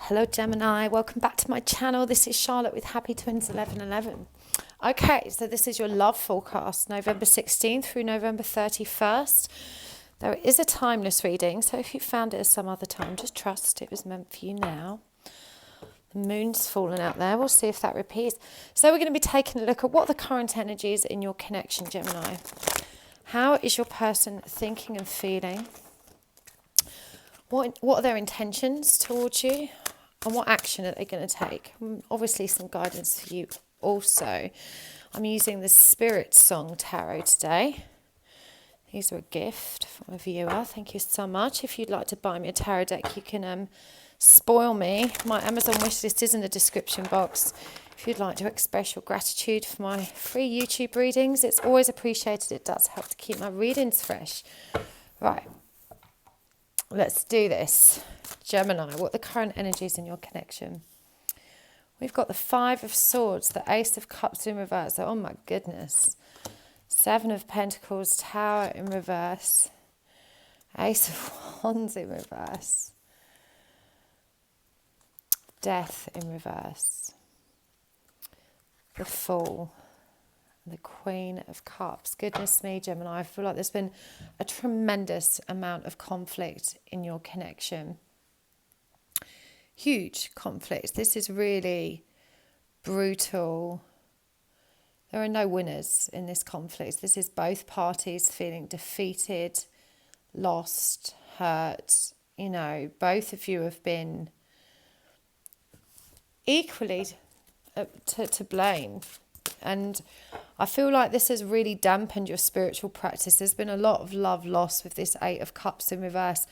Hello Gemini, welcome back to my channel. This is Charlotte with Happy Twins 1111. Okay, so this is your love forecast, November 16th through November 31st. There is a timeless reading, so if you found it at some other time, just trust it was meant for you now. The moon's fallen out there. We'll see if that repeats. So we're going to be taking a look at what the current energy is in your connection, Gemini. How is your person thinking and feeling? What are their intentions towards you? And what action are they going to take? Obviously some guidance for you also. I'm using the Spirit Song Tarot today. These are a gift from a viewer. Thank you so much. If you'd like to buy me a tarot deck, you can spoil me. My Amazon wishlist is in the description box. If you'd like to express your gratitude for my free YouTube readings, it's always appreciated. It does help to keep my readings fresh. Right. Let's do this. Gemini, what are the current energies in your connection? We've got the Five of Swords, the Ace of Cups in reverse. Oh my goodness. Seven of Pentacles, Tower in reverse. Ace of Wands in reverse. Death in reverse. The Fool. The Queen of Cups. Goodness me, Gemini, I feel like there's been a tremendous amount of conflict in your connection. Huge conflict. This is really brutal. There are no winners in this conflict. This is both parties feeling defeated, lost, hurt. You know, both of you have been equally to blame. And I feel like this has really dampened your spiritual practice. There's been a lot of love lost with this Eight of Cups in reverse.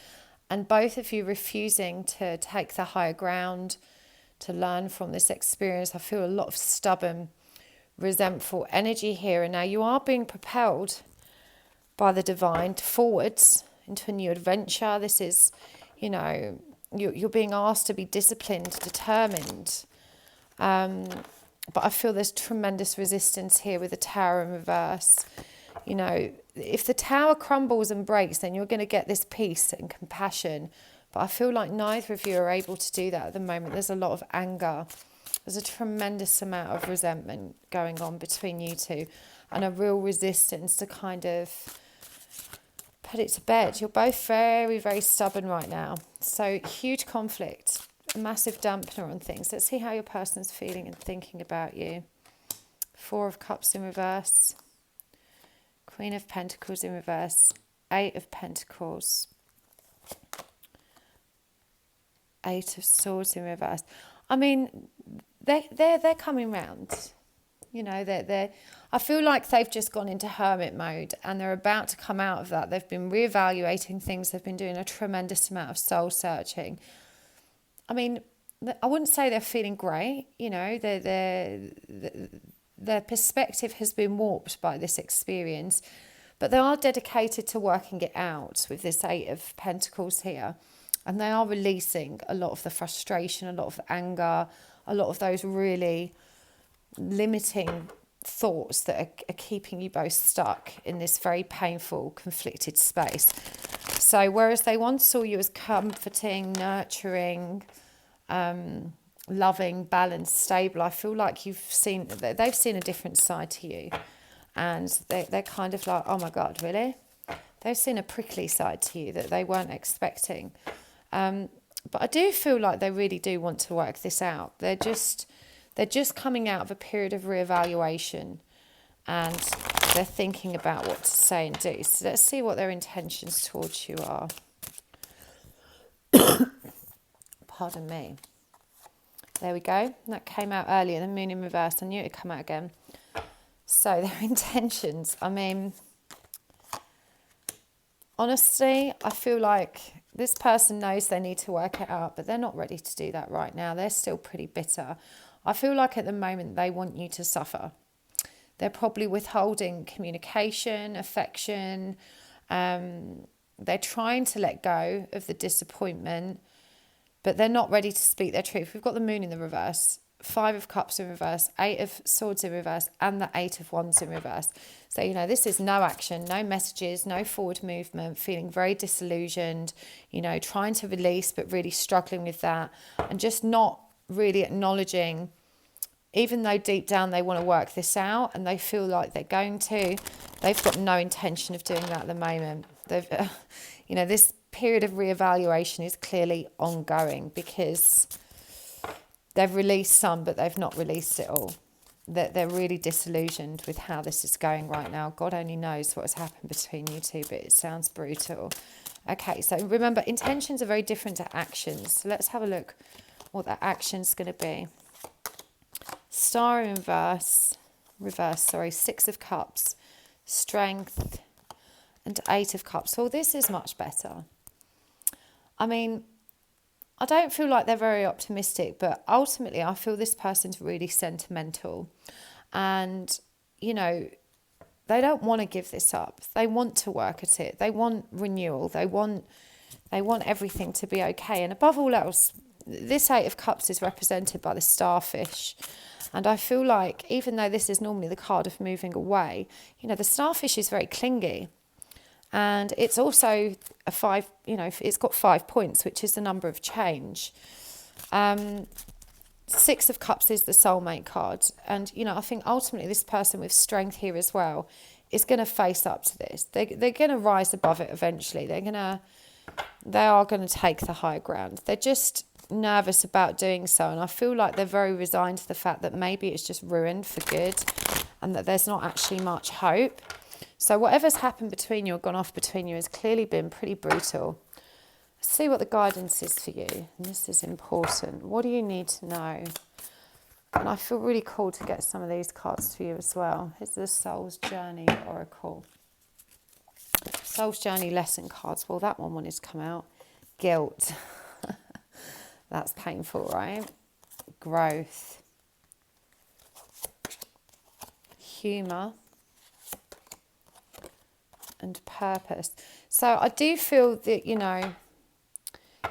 And both of you refusing to take the higher ground, to learn from this experience. I feel a lot of stubborn, resentful energy here. And now you are being propelled by the divine forwards into a new adventure. This is, you know, you're being asked to be disciplined, determined. But I feel there's tremendous resistance here with the Tower in reverse. You know, if the tower crumbles and breaks, then you're going to get this peace and compassion. But I feel like neither of you are able to do that at the moment. There's a lot of anger. There's a tremendous amount of resentment going on between you two. And a real resistance to kind of put it to bed. You're both very, very stubborn right now. So huge conflict. A massive dampener on things. Let's see how your person's feeling and thinking about you. Four of Cups in reverse. Queen of Pentacles in reverse. Eight of Pentacles. Eight of Swords in reverse. I mean, they're coming round. You know, I feel like they've just gone into hermit mode and they're about to come out of that. They've been reevaluating things. They've been doing a tremendous amount of soul searching. I mean, I wouldn't say they're feeling great. You know, their perspective has been warped by this experience, but they are dedicated to working it out with this Eight of Pentacles here. And they are releasing a lot of the frustration, a lot of the anger, a lot of those really limiting thoughts that are keeping you both stuck in this very painful, conflicted space. So whereas they once saw you as comforting, nurturing, loving, balanced, stable, I feel like they've seen a different side to you. And they're kind of like, oh my God, really? They've seen a prickly side to you that they weren't expecting. But I do feel like they really do want to work this out. They're just coming out of a period of reevaluation and they're thinking about what to say and do. So let's see what their intentions towards you are. Pardon me. There we go. That came out earlier, the Moon in reverse. I knew it would come out again. So their intentions, I mean, honestly, I feel like this person knows they need to work it out, but they're not ready to do that right now. They're still pretty bitter. I feel like at the moment they want you to suffer. They're probably withholding communication, affection. They're trying to let go of the disappointment, but they're not ready to speak their truth. We've got the Moon in the reverse. Five of Cups in reverse, Eight of Swords in reverse, and the Eight of Wands in reverse. So, you know, this is no action, no messages, no forward movement, feeling very disillusioned, you know, trying to release, but really struggling with that, and just not really acknowledging, even though deep down they want to work this out and they feel like they're going to, they've got no intention of doing that at the moment. They've, you know, this period of reevaluation is clearly ongoing because they've released some, but they've not released it all. They're really disillusioned with how this is going right now. God only knows what has happened between you two, but it sounds brutal. Okay, so remember, intentions are very different to actions. So let's have a look what that action's going to be. Star in reverse, Six of Cups, Strength, and Eight of Cups. Well, this is much better. I mean, I don't feel like they're very optimistic, but ultimately I feel this person's really sentimental. And, you know, they don't want to give this up. They want to work at it. They want renewal. They want everything to be okay. And above all else, this Eight of Cups is represented by the starfish. And I feel like, even though this is normally the card of moving away, you know, the starfish is very clingy. And it's also a 5, you know, it's got 5 points, which is the number of change. Six of Cups is the soulmate card. And, you know, I think ultimately this person with strength here as well is going to face up to this. They're going to rise above it eventually. They are going to take the high ground. They're just nervous about doing so. And I feel like they're very resigned to the fact that maybe it's just ruined for good and that there's not actually much hope. So whatever's happened between you or gone off between you has clearly been pretty brutal. Let's see what the guidance is for you. And this is important. What do you need to know? And I feel really called to get some of these cards for you as well. Here's the Soul's Journey Oracle. Soul's Journey lesson cards. Well, that one wanted to come out. Guilt. That's painful, right? Growth. Humour. And purpose. So I do feel that, you know,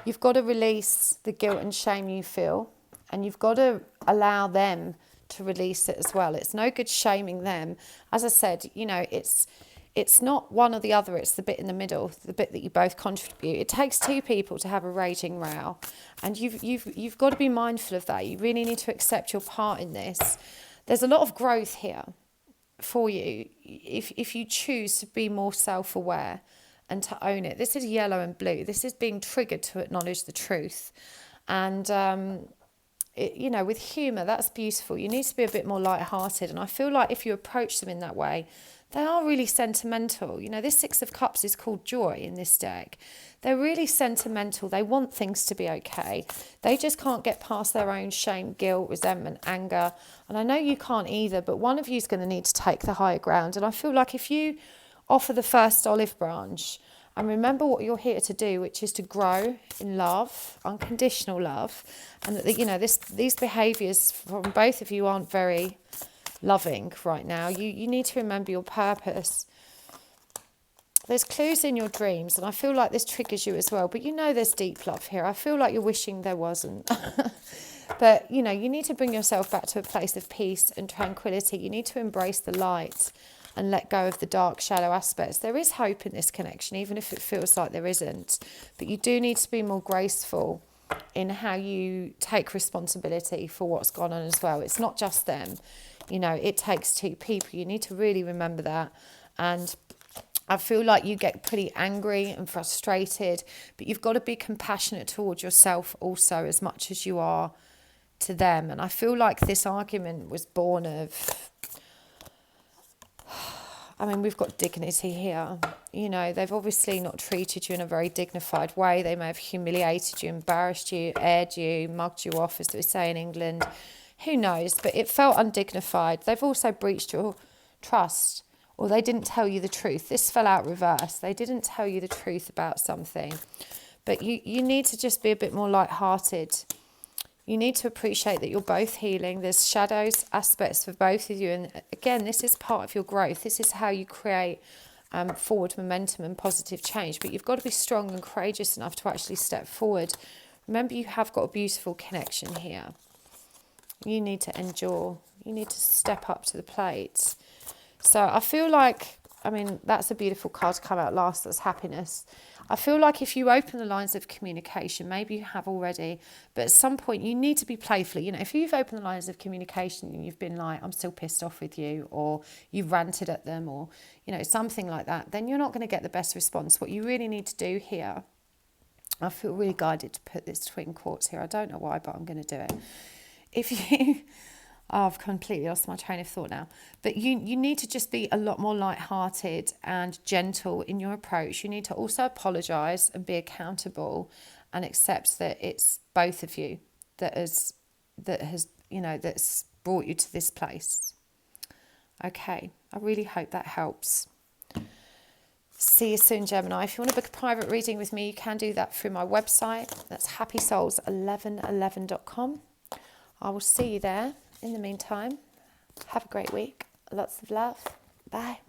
you've got to release the guilt and shame you feel, and you've got to allow them to release it as well. It's no good shaming them. As I said, you know, it's not one or the other, it's the bit in the middle, the bit that you both contribute. It takes two people to have a raging row, and you've got to be mindful of that. You really need to accept your part in this. There's a lot of growth here for you if you choose to be more self-aware and to own it. This is yellow and blue. This is being triggered to acknowledge the truth. And you know, with humour, that's beautiful. You need to be a bit more light-hearted, and I feel like if you approach them in that way, they are really sentimental. You know, this Six of Cups is called joy in this deck. They're really sentimental. They want things to be okay. They just can't get past their own shame, guilt, resentment, anger. And I know you can't either, but one of you is going to need to take the higher ground. And I feel like if you offer the first olive branch and remember what you're here to do, which is to grow in love, unconditional love, and that, you know, these behaviours from both of you aren't very loving right now. You need to remember your purpose. There's clues in your dreams, and I feel like this triggers you as well, but you know there's deep love here. I feel like you're wishing there wasn't. But, you know, you need to bring yourself back to a place of peace and tranquility. You need to embrace the light and let go of the dark shadow aspects. There is hope in this connection, even if it feels like there isn't. But you do need to be more graceful in how you take responsibility for what's gone on as well. It's not just them. You know, it takes two people. You need to really remember that. And I feel like you get pretty angry and frustrated, but you've got to be compassionate towards yourself also as much as you are to them. And I feel like this argument was born of, I mean, we've got dignity here. You know, they've obviously not treated you in a very dignified way. They may have humiliated you, embarrassed you, aired you, mugged you off, as they say in England. Who knows? But it felt undignified. They've also breached your trust, or they didn't tell you the truth. This fell out reverse. They didn't tell you the truth about something. But you need to just be a bit more light-hearted. You need to appreciate that you're both healing. There's shadows, aspects for both of you. And again, this is part of your growth. This is how you create forward momentum and positive change. But you've got to be strong and courageous enough to actually step forward. Remember, you have got a beautiful connection here. You need to endure. You need to step up to the plate. So I feel like, I mean, that's a beautiful card to come out last, that's happiness. I feel like if you open the lines of communication, maybe you have already, but at some point you need to be playful. You know, if you've opened the lines of communication and you've been like, I'm still pissed off with you, or you've ranted at them, or, you know, something like that, then you're not going to get the best response. What you really need to do here, I feel really guided to put this twin quartz here. I don't know why, but I'm going to do it. If you... Oh, I've completely lost my train of thought now. But you need to just be a lot more light-hearted and gentle in your approach. You need to also apologise and be accountable and accept that it's both of you that's brought you to this place. Okay, I really hope that helps. See you soon, Gemini. If you want to book a private reading with me, you can do that through my website. That's happysouls1111.com. I will see you there. In the meantime, have a great week. Lots of love. Bye.